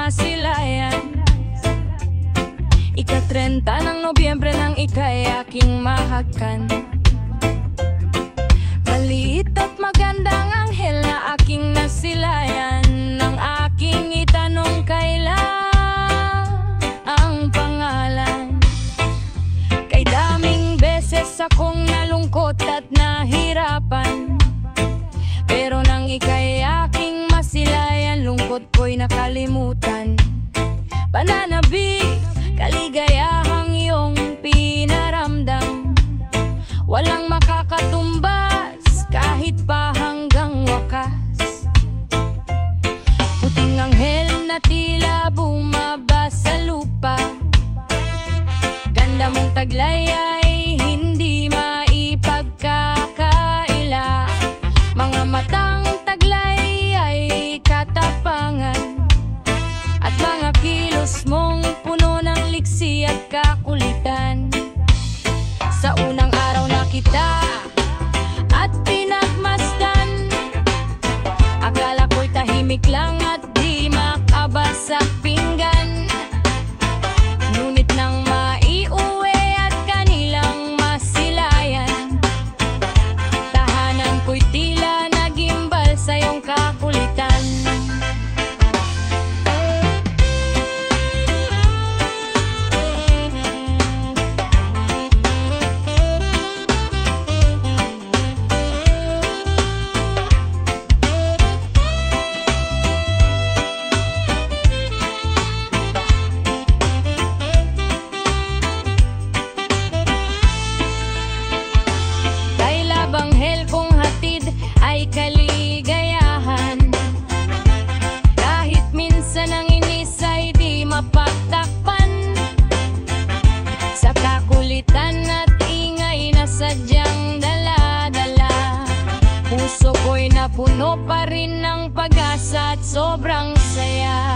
masilayan. Ika-30 ng Nobyembre nang ika'y aking mahakan. Maliit at magandang anghel na aking nasilayan. Nang aking itanong kailan ang pangalan. Kay daming beses akong nalungkot at nahirapan, pero nang ika'y aking masilayan, lungkot ko'y nakalimutan. Pananabik, kaligayahang iyong pinaramdam, walang makakatumbas kahit pa hanggang wakas. Puting anghel na tila bumaba sa lupa, ganda mong taglay ay hindi maipagkakaila. Mga matang taglay ay katapangan, at mga kilos mong puno ng liksi at kakulitan. Sa unang araw na kita at pinagmasdan, akala ko'y tahimik lang at di makabasa pinggan. Ngunit nang maiuwi at kanilang masilayan, tahanan ko'y tila nagimbal sa iyong kakulitan. Banghel kong hatid ay kaligayahan, kahit minsan ang inis ay di mapagtakpan. Sa kakulitan at ingay na sadyang dala-dala, puso ko'y napuno pa rin ng pag-asa at sobrang saya.